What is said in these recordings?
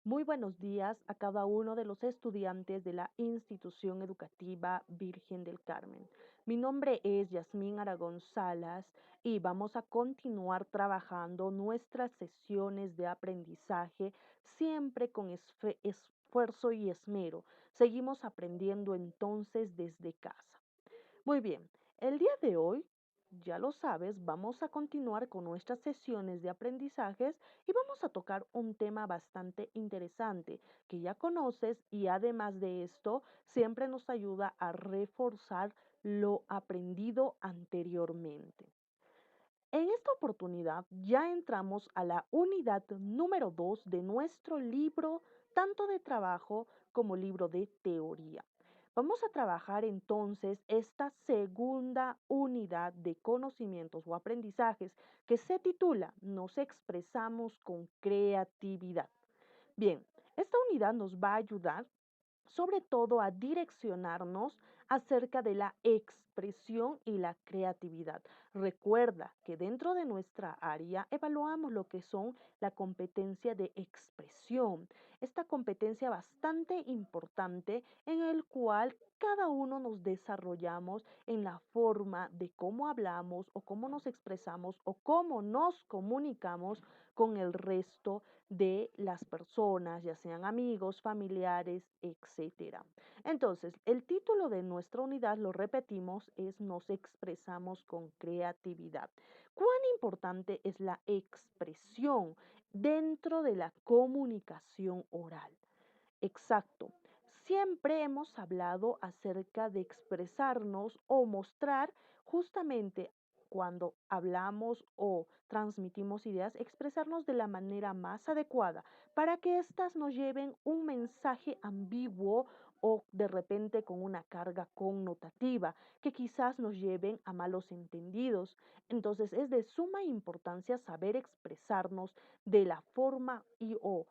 Muy buenos días a cada uno de los estudiantes de la Institución Educativa Virgen del Carmen. Mi nombre es Yasmín Aragón Salas y vamos a continuar trabajando nuestras sesiones de aprendizaje siempre con esfuerzo y esmero. Seguimos aprendiendo entonces desde casa. Muy bien, el día de hoy, ya lo sabes, vamos a continuar con nuestras sesiones de aprendizajes y vamos a tocar un tema bastante interesante que ya conoces y además de esto, siempre nos ayuda a reforzar lo aprendido anteriormente. En esta oportunidad ya entramos a la unidad número 2 de nuestro libro, tanto de trabajo como libro de teoría. Vamos a trabajar entonces esta segunda unidad de conocimientos o aprendizajes que se titula Nos expresamos con creatividad. Bien, esta unidad nos va a ayudar sobre todo a direccionarnos acerca de la expresión y la creatividad. Recuerda que dentro de nuestra área evaluamos lo que son la competencia de expresión, esta competencia bastante importante en el cual cada uno nos desarrollamos en la forma de cómo hablamos o cómo nos expresamos o cómo nos comunicamos con el resto de las personas, ya sean amigos, familiares, etcétera. Entonces, el título de nuestra unidad, lo repetimos, es Nos expresamos con creatividad. ¿Cuán importante es la expresión dentro de la comunicación oral? Exacto. Siempre hemos hablado acerca de expresarnos o mostrar justamente cuando hablamos o transmitimos ideas, expresarnos de la manera más adecuada para que éstas nos lleven un mensaje ambiguo o de repente con una carga connotativa que quizás nos lleven a malos entendidos. Entonces es de suma importancia saber expresarnos de la forma y o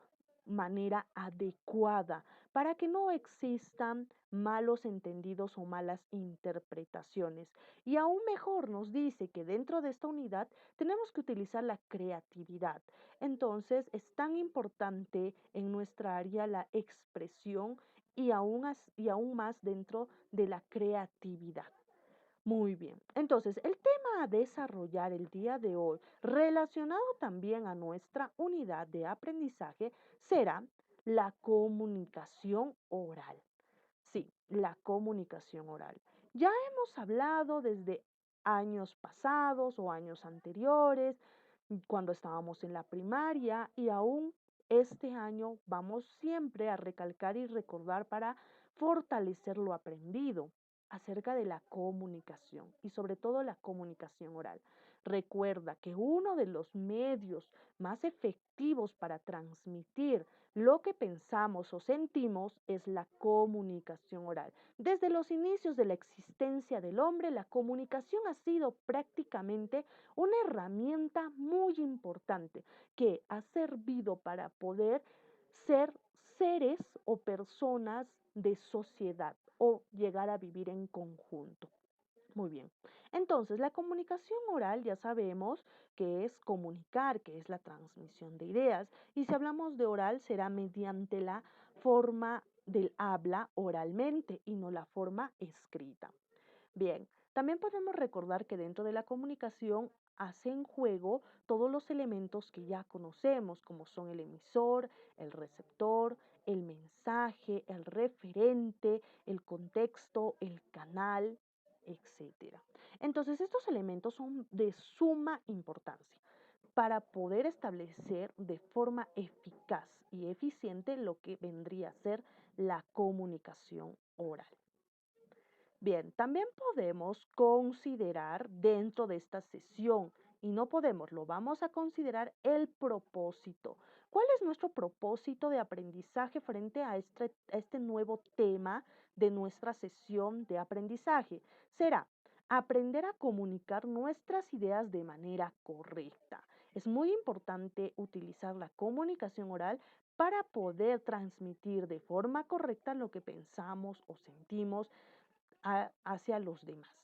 manera adecuada para que no existan malos entendidos o malas interpretaciones. Y aún mejor nos dice que dentro de esta unidad tenemos que utilizar la creatividad. Entonces es tan importante en nuestra área la expresión y aún más dentro de la creatividad. Muy bien. Entonces, el tema a desarrollar el día de hoy, relacionado también a nuestra unidad de aprendizaje, será la comunicación oral. Sí, la comunicación oral. Ya hemos hablado desde años pasados o años anteriores, cuando estábamos en la primaria y aún este año vamos siempre a recalcar y recordar para fortalecer lo aprendido acerca de la comunicación y sobre todo la comunicación oral. Recuerda que uno de los medios más efectivos para transmitir lo que pensamos o sentimos es la comunicación oral. Desde los inicios de la existencia del hombre, la comunicación ha sido prácticamente una herramienta muy importante que ha servido para poder ser seres o personas de sociedad o llegar a vivir en conjunto. Muy bien. Entonces, la comunicación oral ya sabemos que es comunicar, que es la transmisión de ideas. Y si hablamos de oral, será mediante la forma del habla oralmente y no la forma escrita. Bien, también podemos recordar que dentro de la comunicación hacen juego todos los elementos que ya conocemos, como son el emisor, el receptor, el mensaje, el referente, el contexto, el canal, etcétera. Entonces, estos elementos son de suma importancia para poder establecer de forma eficaz y eficiente lo que vendría a ser la comunicación oral. Bien, también podemos considerar dentro de esta sesión, y no podemos, lo vamos a considerar el propósito. ¿Cuál es nuestro propósito de aprendizaje frente a este nuevo tema de nuestra sesión de aprendizaje? Será aprender a comunicar nuestras ideas de manera correcta. Es muy importante utilizar la comunicación oral para poder transmitir de forma correcta lo que pensamos o sentimos hacia los demás.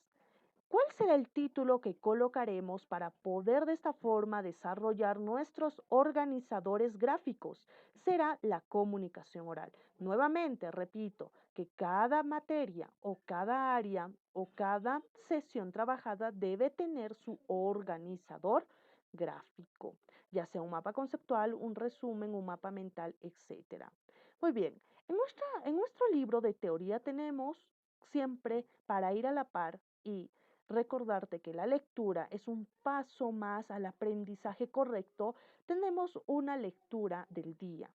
¿Cuál será el título que colocaremos para poder de esta forma desarrollar nuestros organizadores gráficos? Será la comunicación oral. Nuevamente, repito, que cada materia o cada área o cada sesión trabajada debe tener su organizador gráfico, ya sea un mapa conceptual, un resumen, un mapa mental, etcétera. Muy bien, en nuestro libro de teoría tenemos siempre para ir a la par y recordarte que la lectura es un paso más al aprendizaje correcto, tenemos una lectura del día.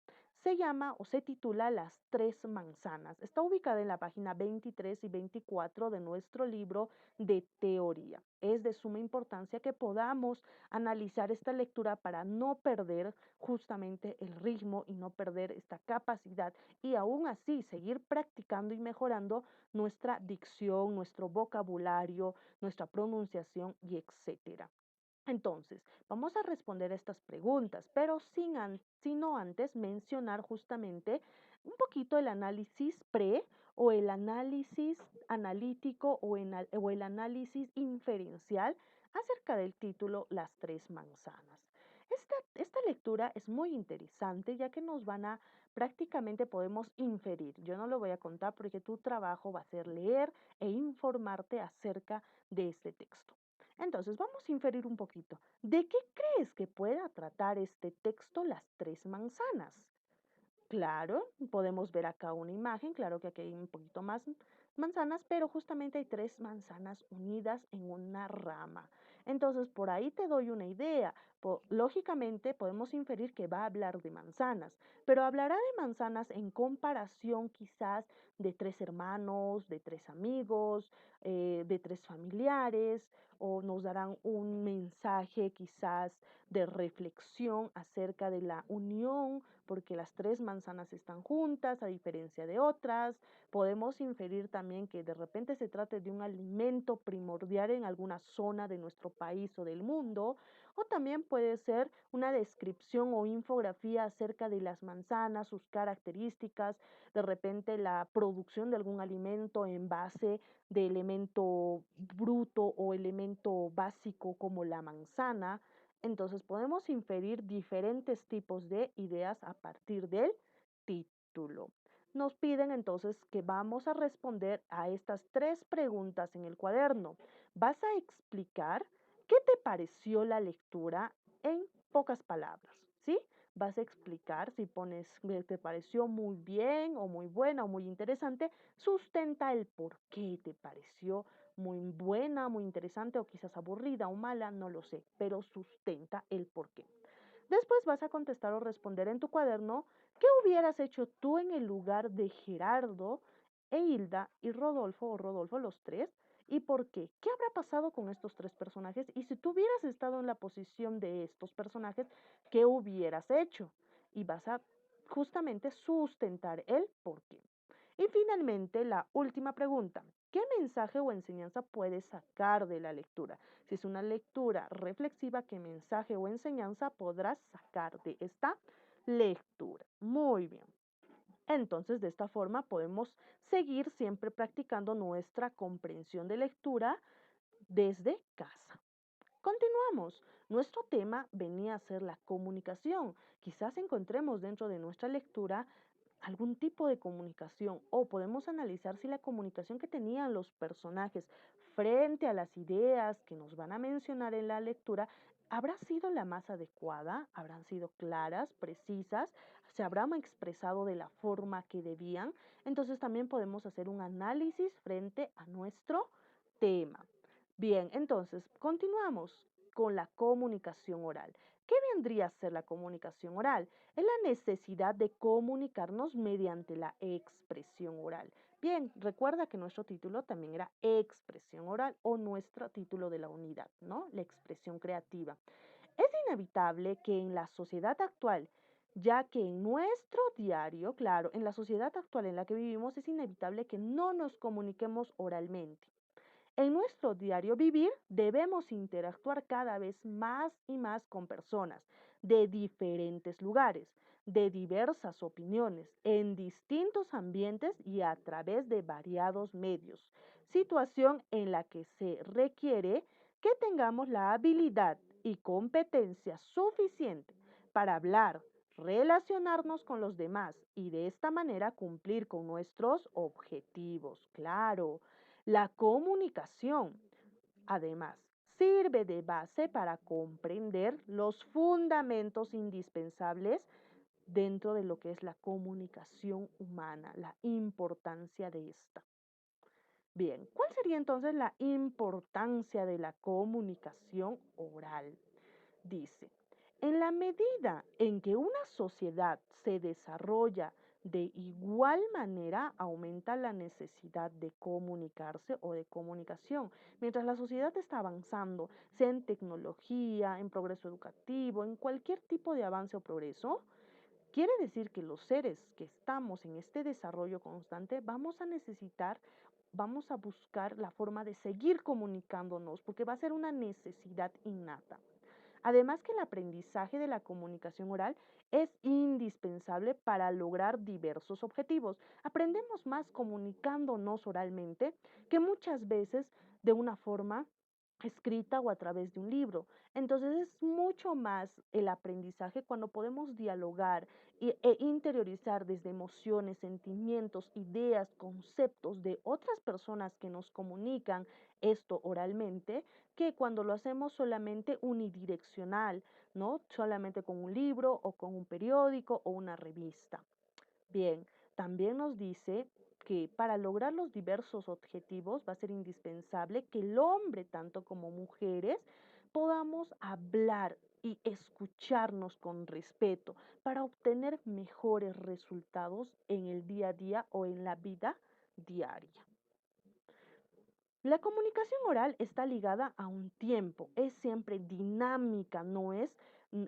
Se llama o se titula Las tres manzanas. Está ubicada en la página 23 y 24 de nuestro libro de teoría. Es de suma importancia que podamos analizar esta lectura para no perder justamente el ritmo y no perder esta capacidad y aún así seguir practicando y mejorando nuestra dicción, nuestro vocabulario, nuestra pronunciación y etcétera. Entonces, vamos a responder estas preguntas, pero sino antes mencionar justamente un poquito el análisis pre o el análisis analítico o el análisis inferencial acerca del título Las tres manzanas. Esta lectura es muy interesante ya que nos van a prácticamente podemos inferir. Yo no lo voy a contar porque tu trabajo va a ser leer e informarte acerca de este texto. Entonces, vamos a inferir un poquito. ¿De qué crees que pueda tratar este texto Las tres manzanas? Claro, podemos ver acá una imagen, claro que aquí hay un poquito más manzanas, pero justamente hay tres manzanas unidas en una rama. Entonces, por ahí te doy una idea. Lógicamente, podemos inferir que va a hablar de manzanas, pero hablará de manzanas en comparación quizás de tres hermanos, de tres amigos, de tres familiares, o nos darán un mensaje quizás de reflexión acerca de la unión porque las tres manzanas están juntas a diferencia de otras. Podemos inferir también que de repente se trate de un alimento primordial en alguna zona de nuestro país o del mundo, o también puede ser una descripción o infografía acerca de las manzanas, sus características, de repente la producción de algún alimento en base de elemento bruto o elemento básico como la manzana. Entonces podemos inferir diferentes tipos de ideas a partir del título. Nos piden entonces que vamos a responder a estas tres preguntas en el cuaderno. Vas a explicar qué te pareció la lectura en pocas palabras, ¿sí? Vas a explicar si pones te pareció muy bien o muy buena o muy interesante, sustenta el por qué te pareció muy buena, muy interesante o quizás aburrida o mala, no lo sé, pero sustenta el por qué. Después vas a contestar o responder en tu cuaderno qué hubieras hecho tú en el lugar de Gerardo e Hilda y Rodolfo o Rodolfo los tres y por qué. ¿Qué habrá pasado con estos tres personajes? Y si tú hubieras estado en la posición de estos personajes, ¿qué hubieras hecho? Y vas a justamente sustentar el por qué. Y finalmente, la última pregunta. ¿Qué mensaje o enseñanza puedes sacar de la lectura? Si es una lectura reflexiva, ¿qué mensaje o enseñanza podrás sacar de esta lectura? Muy bien. Entonces, de esta forma podemos seguir siempre practicando nuestra comprensión de lectura desde casa. Continuamos. Nuestro tema venía a ser la comunicación. Quizás encontremos dentro de nuestra lectura algún tipo de comunicación o podemos analizar si la comunicación que tenían los personajes frente a las ideas que nos van a mencionar en la lectura habrá sido la más adecuada, habrán sido claras, precisas, se habrán expresado de la forma que debían. Entonces también podemos hacer un análisis frente a nuestro tema. Bien, entonces continuamos con la comunicación oral. ¿Qué vendría a ser la comunicación oral? Es la necesidad de comunicarnos mediante la expresión oral. Bien, recuerda que nuestro título también era expresión oral o nuestro título de la unidad, ¿no? La expresión creativa. Es inevitable que en la sociedad actual, ya que en nuestro diario, claro, en la sociedad actual en la que vivimos, es inevitable que no nos comuniquemos oralmente. En nuestro diario vivir debemos interactuar cada vez más y más con personas de diferentes lugares. de diversas opiniones en distintos ambientes y a través de variados medios, situación en la que se requiere que tengamos la habilidad y competencia suficiente para hablar, relacionarnos con los demás y de esta manera cumplir con nuestros objetivos. Claro, la comunicación, además, sirve de base para comprender los fundamentos indispensables dentro de lo que es la comunicación humana, la importancia de esta. Bien, ¿cuál sería entonces la importancia de la comunicación oral? Dice, en la medida en que una sociedad se desarrolla de igual manera, aumenta la necesidad de comunicarse o de comunicación. Mientras la sociedad está avanzando, sea en tecnología, en progreso educativo, en cualquier tipo de avance o progreso, quiere decir que los seres que estamos en este desarrollo constante vamos a necesitar, vamos a buscar la forma de seguir comunicándonos, porque va a ser una necesidad innata. Además que el aprendizaje de la comunicación oral es indispensable para lograr diversos objetivos. Aprendemos más comunicándonos oralmente que muchas veces de una forma escrita o a través de un libro. Entonces es mucho más el aprendizaje cuando podemos dialogar e interiorizar desde emociones, sentimientos, ideas, conceptos de otras personas que nos comunican esto oralmente, que cuando lo hacemos solamente unidireccional, ¿no? Solamente con un libro o con un periódico o una revista. Bien, también nos dice que para lograr los diversos objetivos va a ser indispensable que el hombre, tanto como mujeres, podamos hablar y escucharnos con respeto para obtener mejores resultados en el día a día o en la vida diaria. La comunicación oral está ligada a un tiempo, es siempre dinámica,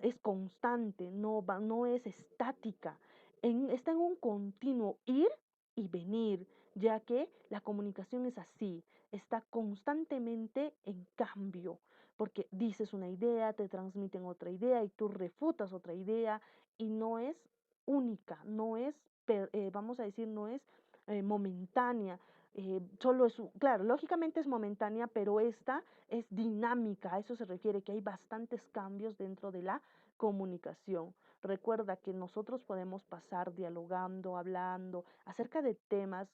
es constante, no es estática, está en un continuo ir y venir, ya que la comunicación es así, está constantemente en cambio, porque dices una idea, te transmiten otra idea y tú refutas otra idea y no es única, vamos a decir, no es momentánea, solo es, claro, lógicamente es momentánea, pero esta es dinámica, a eso se refiere, que hay bastantes cambios dentro de la comunicación. Recuerda que nosotros podemos pasar dialogando, hablando acerca de temas,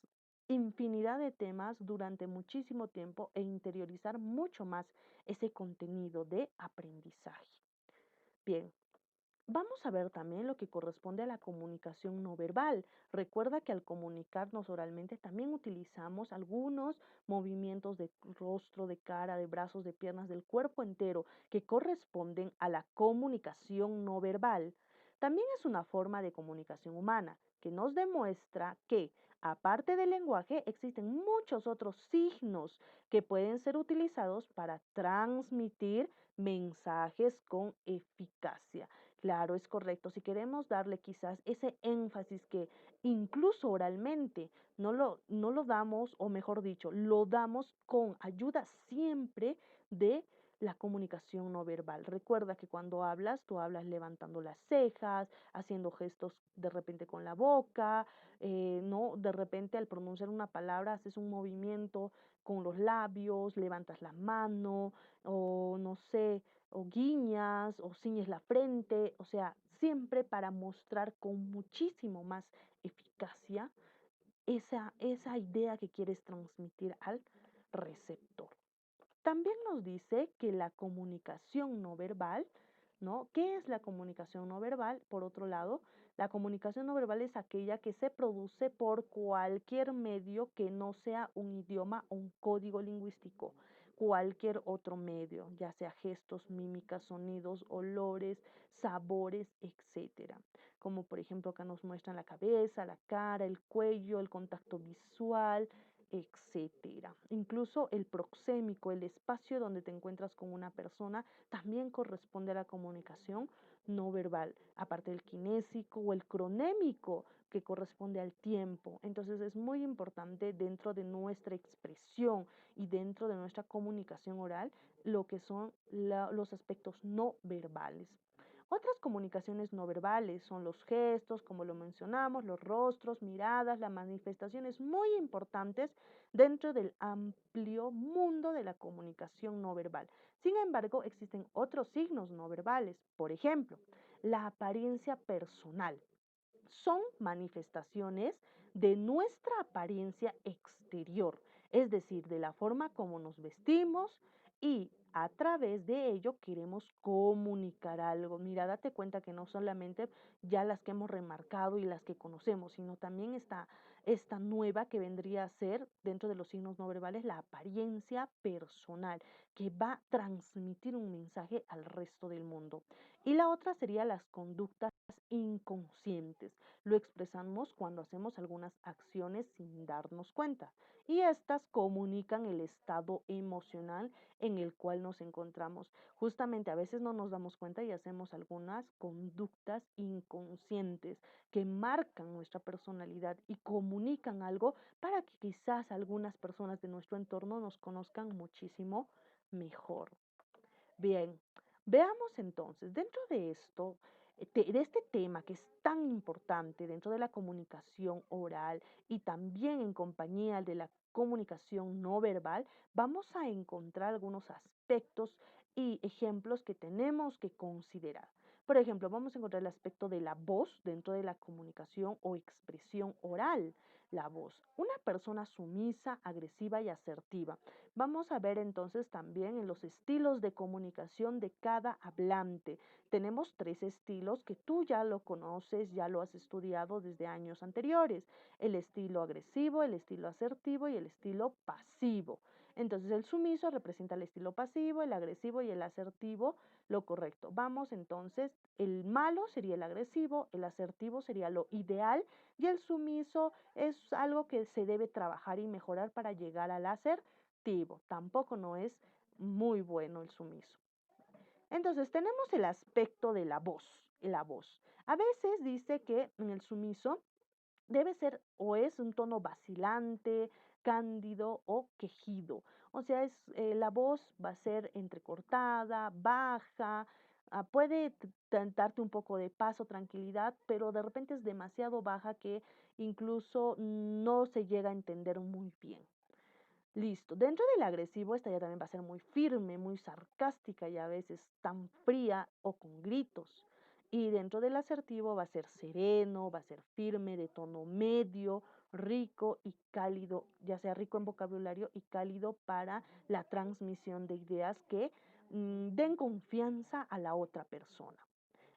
infinidad de temas durante muchísimo tiempo e interiorizar mucho más ese contenido de aprendizaje. Bien, vamos a ver también lo que corresponde a la comunicación no verbal. Recuerda que al comunicarnos oralmente también utilizamos algunos movimientos de rostro, de cara, de brazos, de piernas, del cuerpo entero que corresponden a la comunicación no verbal. También es una forma de comunicación humana que nos demuestra que, aparte del lenguaje, existen muchos otros signos que pueden ser utilizados para transmitir mensajes con eficacia. Claro, es correcto. Si queremos darle quizás ese énfasis que incluso oralmente no lo damos, o mejor dicho, lo damos con ayuda siempre de la comunicación no verbal. Recuerda que cuando hablas, tú hablas levantando las cejas, haciendo gestos de repente con la boca, ¿no? De repente al pronunciar una palabra haces un movimiento con los labios, levantas la mano o no sé, o guiñas o ciñes la frente, o sea, siempre para mostrar con muchísimo más eficacia esa idea que quieres transmitir al receptor. También nos dice que la comunicación no verbal, ¿no? ¿Qué es la comunicación no verbal? Por otro lado, la comunicación no verbal es aquella que se produce por cualquier medio que no sea un idioma o un código lingüístico, cualquier otro medio, ya sea gestos, mímicas, sonidos, olores, sabores, etcétera. Como por ejemplo acá nos muestran la cabeza, la cara, el cuello, el contacto visual, etcétera. Incluso el proxémico, el espacio donde te encuentras con una persona, también corresponde a la comunicación no verbal, aparte del kinésico o el cronémico, que corresponde al tiempo. Entonces es muy importante dentro de nuestra expresión y dentro de nuestra comunicación oral lo que son los aspectos no verbales. Otras comunicaciones no verbales son los gestos, como lo mencionamos, los rostros, miradas, las manifestaciones muy importantes dentro del amplio mundo de la comunicación no verbal. Sin embargo, existen otros signos no verbales. Por ejemplo, la apariencia personal son manifestaciones de nuestra apariencia exterior, es decir, de la forma como nos vestimos y a través de ello queremos comunicar algo. Mira, date cuenta que no solamente ya las que hemos remarcado y las que conocemos, sino también esta nueva que vendría a ser dentro de los signos no verbales, la apariencia personal, que va a transmitir un mensaje al resto del mundo. Y la otra sería las conductas inconscientes. Lo expresamos cuando hacemos algunas acciones sin darnos cuenta y estas comunican el estado emocional en el cual nos encontramos. Justamente a veces no nos damos cuenta y hacemos algunas conductas inconscientes que marcan nuestra personalidad y comunican algo para que quizás algunas personas de nuestro entorno nos conozcan muchísimo mejor. Bien, veamos entonces, dentro de esto, de este tema que es tan importante dentro de la comunicación oral y también en compañía de la comunicación no verbal, vamos a encontrar algunos aspectos y ejemplos que tenemos que considerar. Por ejemplo, vamos a encontrar el aspecto de la voz dentro de la comunicación o expresión oral. La voz, una persona sumisa, agresiva y asertiva. Vamos a ver entonces también en los estilos de comunicación de cada hablante. Tenemos tres estilos que tú ya lo conoces, ya lo has estudiado desde años anteriores. El estilo agresivo, el estilo asertivo y el estilo pasivo. Entonces el sumiso representa el estilo pasivo, el agresivo y el asertivo lo correcto. Vamos entonces, el malo sería el agresivo, el asertivo sería lo ideal y el sumiso es algo que se debe trabajar y mejorar para llegar al asertivo. Tampoco no es muy bueno el sumiso. Entonces tenemos el aspecto de la voz. La voz. A veces dice que en el sumiso debe ser o es un tono vacilante, cándido o quejido. O sea, la voz va a ser entrecortada, baja, puede darte un poco de paz o tranquilidad, pero de repente es demasiado baja que incluso no se llega a entender muy bien. Listo. Dentro del agresivo, esta ya también va a ser muy firme, muy sarcástica y a veces tan fría o con gritos. Y dentro del asertivo va a ser sereno, va a ser firme, de tono medio, rico y cálido, ya sea rico en vocabulario y cálido para la transmisión de ideas que den confianza a la otra persona.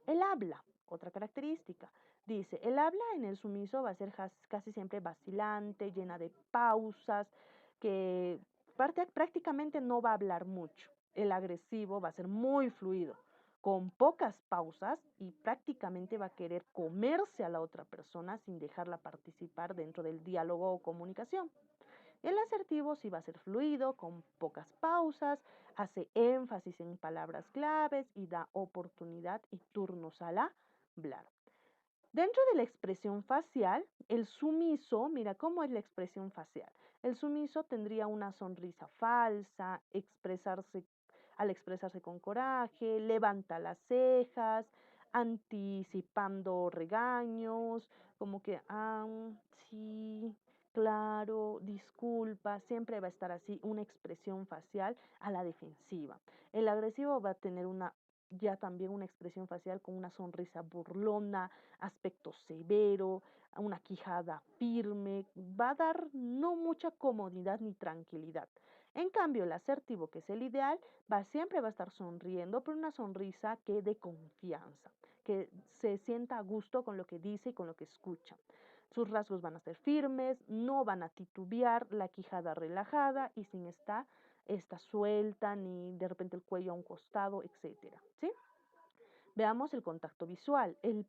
El habla, otra característica. Dice, el habla en el sumiso va a ser casi siempre vacilante, llena de pausas, que prácticamente no va a hablar mucho. El agresivo va a ser muy fluido, con pocas pausas y prácticamente va a querer comerse a la otra persona sin dejarla participar dentro del diálogo o comunicación. El asertivo sí va a ser fluido, con pocas pausas, hace énfasis en palabras claves y da oportunidad y turnos al hablar. Dentro de la expresión facial, el sumiso, mira cómo es la expresión facial. El sumiso tendría una sonrisa falsa, al expresarse con coraje, levanta las cejas, anticipando regaños, como que, sí, claro, disculpa, siempre va a estar así, una expresión facial a la defensiva. El agresivo va a tener ya también una expresión facial con una sonrisa burlona, aspecto severo, una quijada firme, va a dar no mucha comodidad ni tranquilidad. En cambio, el asertivo, que es el ideal, siempre va a estar sonriendo, pero una sonrisa que dé confianza, que se sienta a gusto con lo que dice y con lo que escucha. Sus rasgos van a ser firmes, no van a titubear, la quijada relajada y sin esta suelta ni de repente el cuello a un costado, etcétera, ¿sí? Veamos el contacto visual. El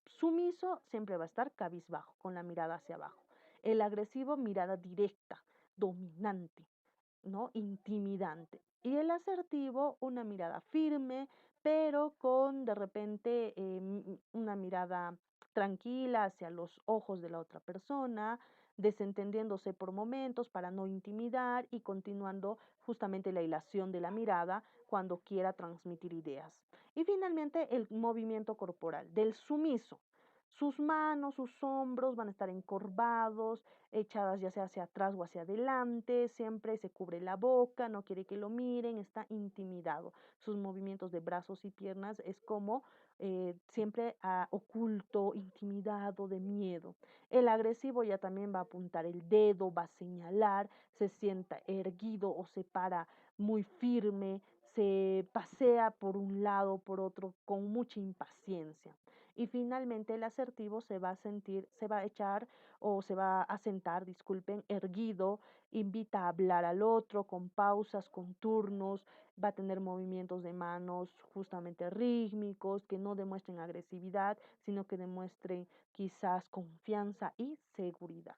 sumiso siempre va a estar cabizbajo, con la mirada hacia abajo. El agresivo, mirada directa, dominante, ¿no? Intimidante. Y el asertivo, una mirada firme, pero con de repente una mirada tranquila hacia los ojos de la otra persona, desentendiéndose por momentos para no intimidar y continuando justamente la hilación de la mirada cuando quiera transmitir ideas. Y finalmente el movimiento corporal del sumiso. Sus manos, sus hombros van a estar encorvados, echadas ya sea hacia atrás o hacia adelante, siempre se cubre la boca, no quiere que lo miren, está intimidado. Sus movimientos de brazos y piernas es como siempre oculto, intimidado, de miedo. El agresivo ya también va a apuntar el dedo, va a señalar, se sienta erguido o se para muy firme, se pasea por un lado, por otro, con mucha impaciencia. Y finalmente el asertivo se va a sentir, se va a echar o se va a sentar, disculpen, erguido, invita a hablar al otro con pausas, con turnos, va a tener movimientos de manos justamente rítmicos, que no demuestren agresividad, sino que demuestren quizás confianza y seguridad.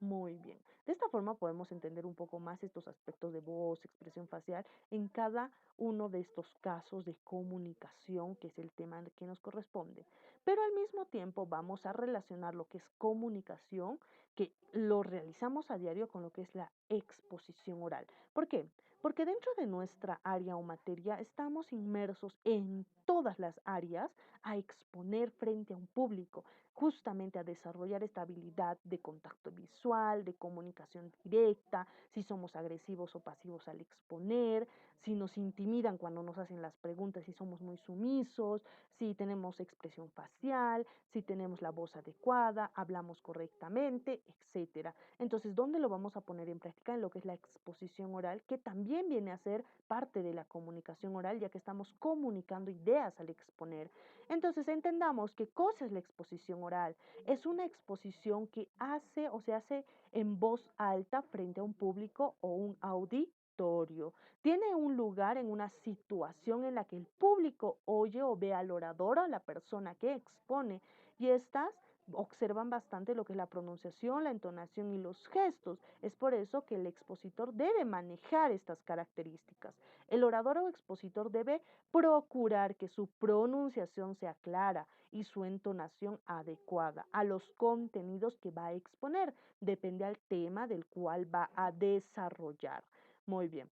Muy bien. De esta forma podemos entender un poco más estos aspectos de voz, expresión facial en cada uno de estos casos de comunicación, que es el tema que nos corresponde. Pero al mismo tiempo vamos a relacionar lo que es comunicación, que lo realizamos a diario, con lo que es la exposición oral. ¿Por qué? Porque dentro de nuestra área o materia estamos inmersos en todas las áreas a exponer frente a un público, justamente a desarrollar esta habilidad de contacto visual, de comunicación directa, si somos agresivos o pasivos al exponer, si nos intimidan cuando nos hacen las preguntas, si somos muy sumisos, si tenemos expresión facial, si tenemos la voz adecuada, hablamos correctamente, etcétera. Entonces, ¿dónde lo vamos a poner en práctica? En lo que es la exposición oral, que también viene a ser parte de la comunicación oral, ya que estamos comunicando ideas al exponer. Entonces, entendamos qué cosa es la exposición oral. Es una exposición que hace o se hace en voz alta frente a un público o un auditorio. Tiene un lugar en una situación en la que el público oye o ve al orador o a la persona que expone, y estas observan bastante lo que es la pronunciación, la entonación y los gestos. Es por eso que el expositor debe manejar estas características. El orador o expositor debe procurar que su pronunciación sea clara y su entonación adecuada a los contenidos que va a exponer. Depende al tema del cual va a desarrollar. Muy bien.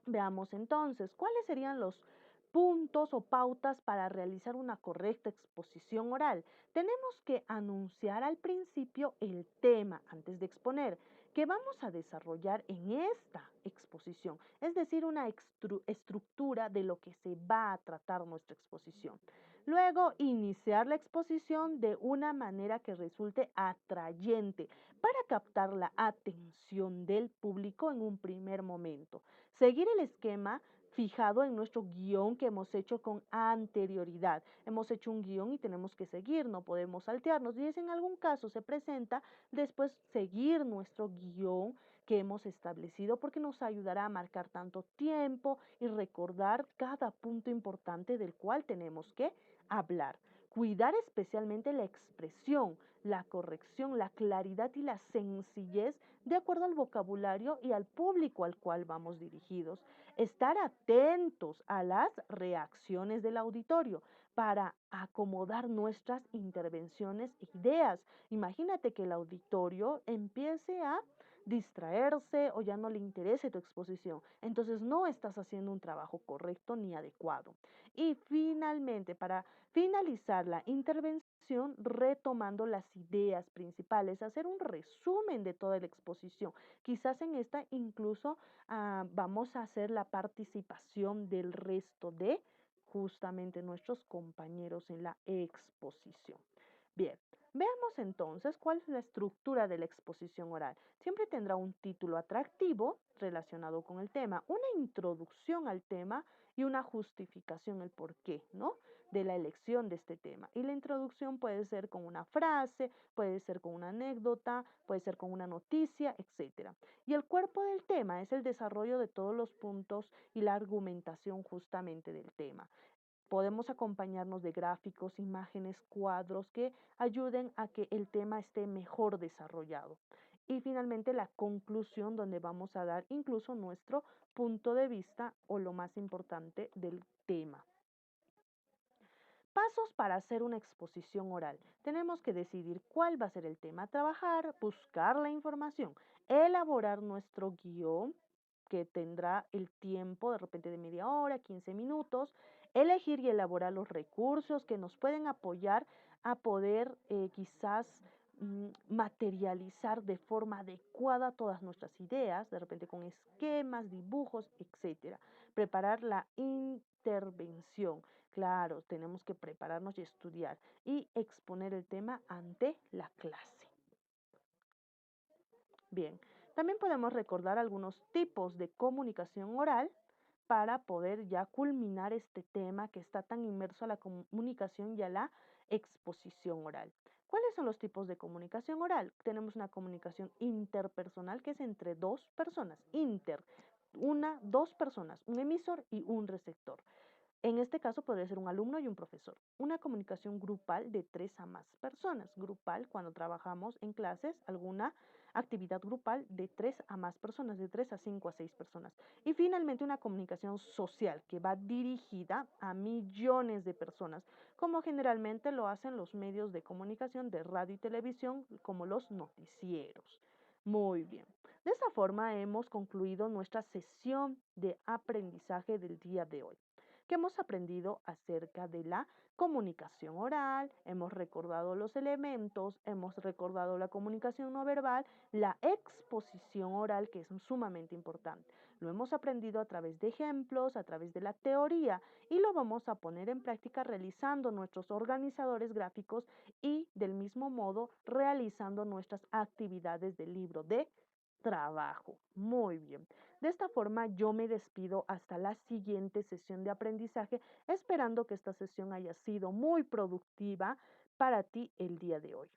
Veamos entonces, ¿cuáles serían los puntos o pautas para realizar una correcta exposición oral? Tenemos que anunciar al principio el tema antes de exponer, que vamos a desarrollar en esta exposición, es decir, una estructura de lo que se va a tratar nuestra exposición. Luego, iniciar la exposición de una manera que resulte atrayente para captar la atención del público en un primer momento. Seguir el esquema fijado en nuestro guión que hemos hecho con anterioridad. Hemos hecho un guión y tenemos que seguir, no podemos saltearnos. Y si en algún caso se presenta, después seguir nuestro guión que hemos establecido, porque nos ayudará a marcar tanto tiempo y recordar cada punto importante del cual tenemos que hablar. Cuidar especialmente la expresión, la corrección, la claridad y la sencillez de acuerdo al vocabulario y al público al cual vamos dirigidos. Estar atentos a las reacciones del auditorio para acomodar nuestras intervenciones e ideas. Imagínate que el auditorio empiece a distraerse o ya no le interese tu exposición. Entonces no estás haciendo un trabajo correcto ni adecuado. Y finalmente, para finalizar la intervención, retomando las ideas principales, hacer un resumen de toda la exposición. Quizás en esta incluso vamos a hacer la participación del resto de justamente nuestros compañeros en la exposición. Bien, veamos entonces cuál es la estructura de la exposición oral. Siempre tendrá un título atractivo relacionado con el tema, una introducción al tema y una justificación, el porqué, ¿no? De la elección de este tema. Y la introducción puede ser con una frase, puede ser con una anécdota, puede ser con una noticia, etcétera. Y el cuerpo del tema es el desarrollo de todos los puntos y la argumentación justamente del tema. Podemos acompañarnos de gráficos, imágenes, cuadros que ayuden a que el tema esté mejor desarrollado. Y finalmente la conclusión, donde vamos a dar incluso nuestro punto de vista o lo más importante del tema. Pasos para hacer una exposición oral. Tenemos que decidir cuál va a ser el tema a trabajar, buscar la información, elaborar nuestro guión, que tendrá el tiempo de repente de media hora, 15 minutos, Elegir y elaborar los recursos que nos pueden apoyar a poder quizás materializar de forma adecuada todas nuestras ideas, de repente con esquemas, dibujos, etcétera. Preparar la intervención. Claro, tenemos que prepararnos y estudiar y exponer el tema ante la clase. Bien, también podemos recordar algunos tipos de comunicación oral para poder ya culminar este tema que está tan inmerso a la comunicación y a la exposición oral. ¿Cuáles son los tipos de comunicación oral? Tenemos una comunicación interpersonal que es entre dos personas, dos personas, un emisor y un receptor. En este caso podría ser un alumno y un profesor. Una comunicación grupal de tres a más personas. Grupal cuando trabajamos en clases, alguna actividad grupal de tres a más personas, de tres a cinco a seis personas. Y finalmente una comunicación social que va dirigida a millones de personas, como generalmente lo hacen los medios de comunicación de radio y televisión, como los noticieros. Muy bien. De esta forma hemos concluido nuestra sesión de aprendizaje del día de hoy que hemos aprendido acerca de la comunicación oral, hemos recordado los elementos, hemos recordado la comunicación no verbal, la exposición oral, que es sumamente importante. Lo hemos aprendido a través de ejemplos, a través de la teoría y lo vamos a poner en práctica realizando nuestros organizadores gráficos y del mismo modo realizando nuestras actividades del libro de trabajo. Muy bien. De esta forma yo me despido hasta la siguiente sesión de aprendizaje, esperando que esta sesión haya sido muy productiva para ti el día de hoy.